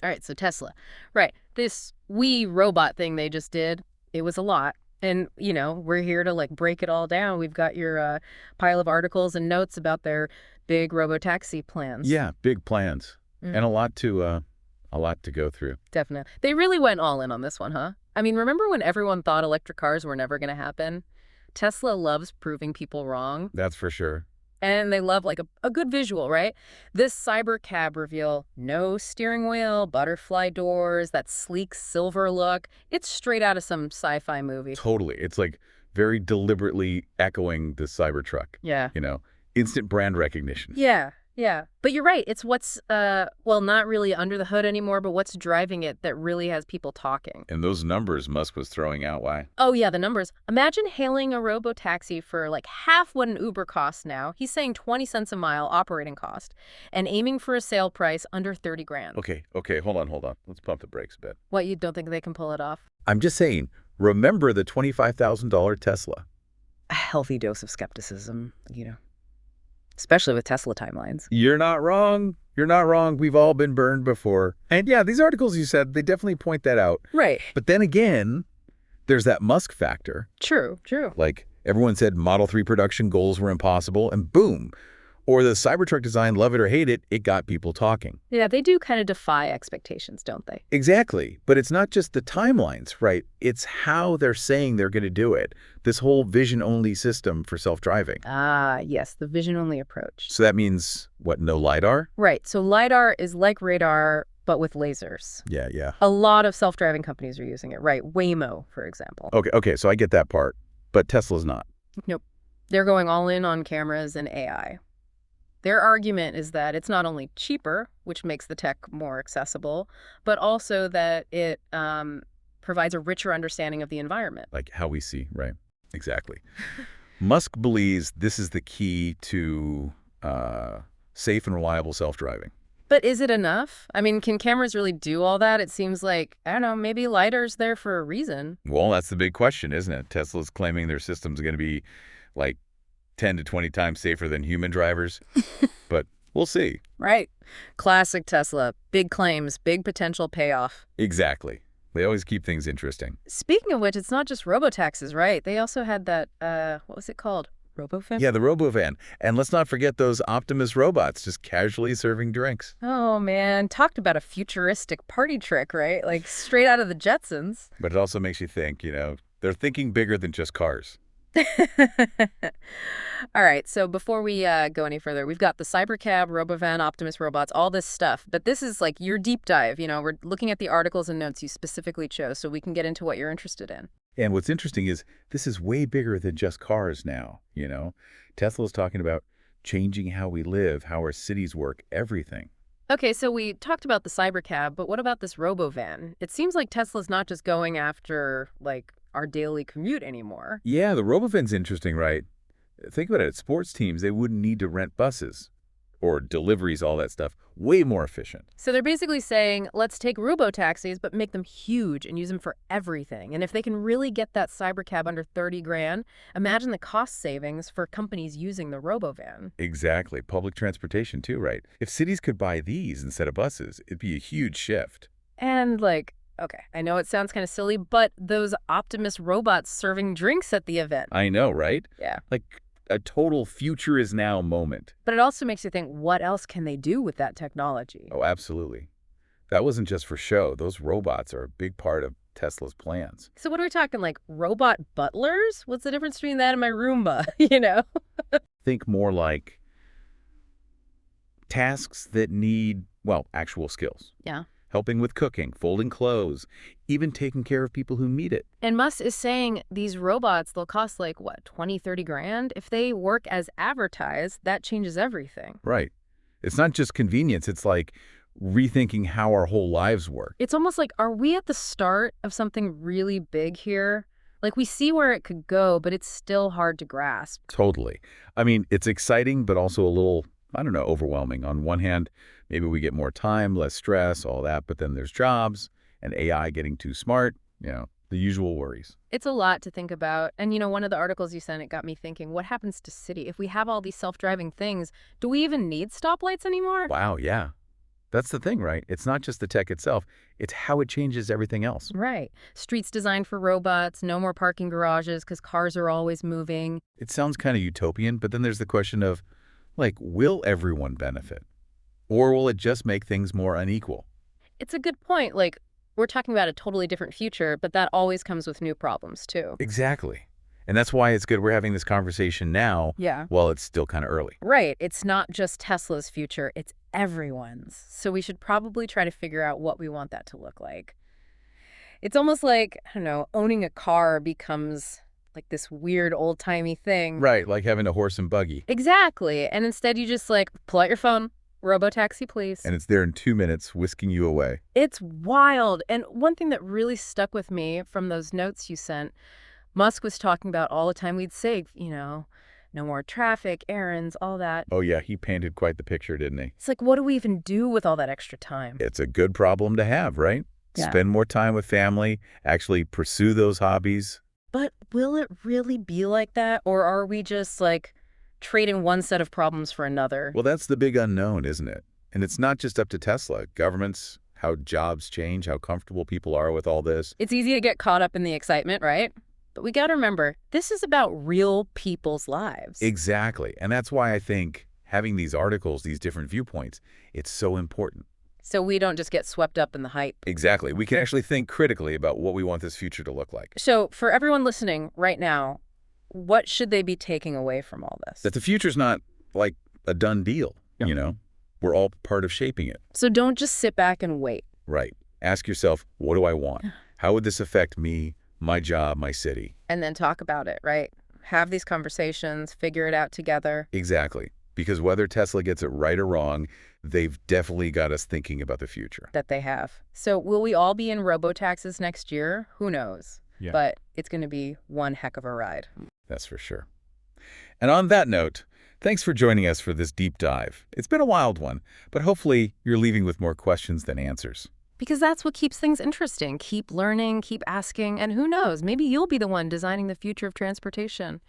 All right, so Tesla. Right. This we robot thing they just did, it was a lot. And, we're here to like break it all down. We've got your pile of articles and notes about their big robotaxi plans. Yeah, big plans. And a lot to go through. Definitely. They really went all in on this one, huh? I mean, remember when everyone thought electric cars were never going to happen? Tesla loves proving people wrong. That's for sure. And they love like a good visual, right? This cyber cab reveal, no steering wheel, butterfly doors, that sleek silver look. It's straight out of some sci-fi movie. Totally. It's like very deliberately echoing the Cybertruck. Yeah. Instant brand recognition. Yeah. Yeah. But you're right. It's what's, not really under the hood anymore, but what's driving it that really has people talking. And those numbers Musk was throwing out, why? Oh, yeah, the numbers. Imagine hailing a robotaxi for like half what an Uber costs now. He's saying 20 cents a mile operating cost and aiming for a sale price under 30 grand. Okay, hold on. Let's pump the brakes a bit. What, you don't think they can pull it off? I'm just saying, remember the $25,000 Tesla. A healthy dose of skepticism, especially with Tesla timelines. You're not wrong. We've all been burned before. And yeah, these articles you said, they definitely point that out. Right. But then again, there's that Musk factor. True. Like everyone said Model 3 production goals were impossible and boom. Or the Cybertruck design, love it or hate it, it got people talking. Yeah, they do kind of defy expectations, don't they? Exactly. But it's not just the timelines, right? It's how they're saying they're going to do it. This whole vision-only system for self-driving. Ah, yes, the vision-only approach. So that means, what, no LiDAR? Right. So LiDAR is like radar, but with lasers. Yeah. A lot of self-driving companies are using it, right? Waymo, for example. Okay, so I get that part. But Tesla's not. Nope. They're going all in on cameras and AI. Their argument is that it's not only cheaper, which makes the tech more accessible, but also that it provides a richer understanding of the environment. Like how we see, right? Exactly. Musk believes this is the key to safe and reliable self-driving. But is it enough? I mean, can cameras really do all that? It seems like, I don't know, maybe LiDAR's there for a reason. Well, that's the big question, isn't it? Tesla's claiming their system's going to be like 10 to 20 times safer than human drivers. But we'll see. Right. Classic Tesla. Big claims, big potential payoff. Exactly. They always keep things interesting. Speaking of which, it's not just robotaxis, right? They also had that, what was it called? Robovan? Yeah, the Robovan. And let's not forget those Optimus robots just casually serving drinks. Oh, man. Talked about a futuristic party trick, right? Like straight out of the Jetsons. But it also makes you think, they're thinking bigger than just cars. All right, so before we go any further, we've got the Cybercab, Robovan, Optimus robots, all this stuff. But this is like your deep dive. We're looking at the articles and notes you specifically chose so we can get into what you're interested in. And what's interesting is this is way bigger than just cars now, Tesla's talking about changing how we live, how our cities work, everything. Okay, so we talked about the Cybercab, but what about this Robovan? It seems like Tesla's not just going after, like, our daily commute anymore. Yeah, the Robovan's interesting, right? Think about it. Sports teams, they wouldn't need to rent buses or deliveries, all that stuff. Way more efficient. So they're basically saying, let's take robotaxis, but make them huge and use them for everything. And if they can really get that Cybercab under 30 grand, imagine the cost savings for companies using the Robovan. Exactly. Public transportation too, right? If cities could buy these instead of buses, it'd be a huge shift. And like, okay, I know it sounds kind of silly, but those Optimus robots serving drinks at the event. I know, right? Yeah. Like a total future is now moment. But it also makes you think, what else can they do with that technology? Oh, absolutely. That wasn't just for show. Those robots are a big part of Tesla's plans. So what are we talking, like robot butlers? What's the difference between that and my Roomba, Think more like tasks that need, actual skills. Yeah. Helping with cooking, folding clothes, even taking care of people who need it. And Musk is saying these robots, they'll cost like, 20, 30 grand? If they work as advertised, that changes everything. Right. It's not just convenience. It's like rethinking how our whole lives work. It's almost like, are we at the start of something really big here? Like, we see where it could go, but it's still hard to grasp. Totally. I mean, it's exciting, but also a little, overwhelming. On one hand, maybe we get more time, less stress, all that, but then there's jobs and AI getting too smart, the usual worries. It's a lot to think about. And, one of the articles you sent, it got me thinking, what happens to city? If we have all these self-driving things, do we even need stoplights anymore? Wow, yeah. That's the thing, right? It's not just the tech itself, it's how it changes everything else. Right. Streets designed for robots, no more parking garages because cars are always moving. It sounds kind of utopian, but then there's the question of, like, will everyone benefit? Or will it just make things more unequal? It's a good point. Like, we're talking about a totally different future, but that always comes with new problems, too. Exactly. And that's why it's good we're having this conversation now Yeah. while it's still kind of early. Right. It's not just Tesla's future, it's everyone's. So we should probably try to figure out what we want that to look like. It's almost like, I don't know, owning a car becomes like this weird old-timey thing. Right, like having a horse and buggy. Exactly. And instead you just like pull out your phone, RoboTaxi, please. And it's there in 2 minutes, whisking you away. It's wild. And one thing that really stuck with me from those notes you sent, Musk was talking about all the time we'd save, no more traffic, errands, all that. Oh yeah, he painted quite the picture, didn't he? It's like, what do we even do with all that extra time? It's a good problem to have, right? Yeah. Spend more time with family, actually pursue those hobbies. But will it really be like that? Or are we just like trading one set of problems for another? Well, that's the big unknown, isn't it? And it's not just up to Tesla. Governments, how jobs change, how comfortable people are with all this. It's easy to get caught up in the excitement, right? But we got to remember, this is about real people's lives. Exactly. And that's why I think having these articles, these different viewpoints, it's so important. So we don't just get swept up in the hype. Exactly. We can actually think critically about what we want this future to look like. So for everyone listening right now, what should they be taking away from all this? That the future's not like a done deal, you know? We're all part of shaping it. So don't just sit back and wait. Right. Ask yourself, what do I want? How would this affect me, my job, my city? And then talk about it, right? Have these conversations, figure it out together. Exactly. Because whether Tesla gets it right or wrong, they've definitely got us thinking about the future. That they have. So will we all be in robotaxis next year? Who knows? Yeah. But it's going to be one heck of a ride. That's for sure. And on that note, thanks for joining us for this deep dive. It's been a wild one, but hopefully you're leaving with more questions than answers. Because that's what keeps things interesting. Keep learning, keep asking, and who knows, maybe you'll be the one designing the future of transportation.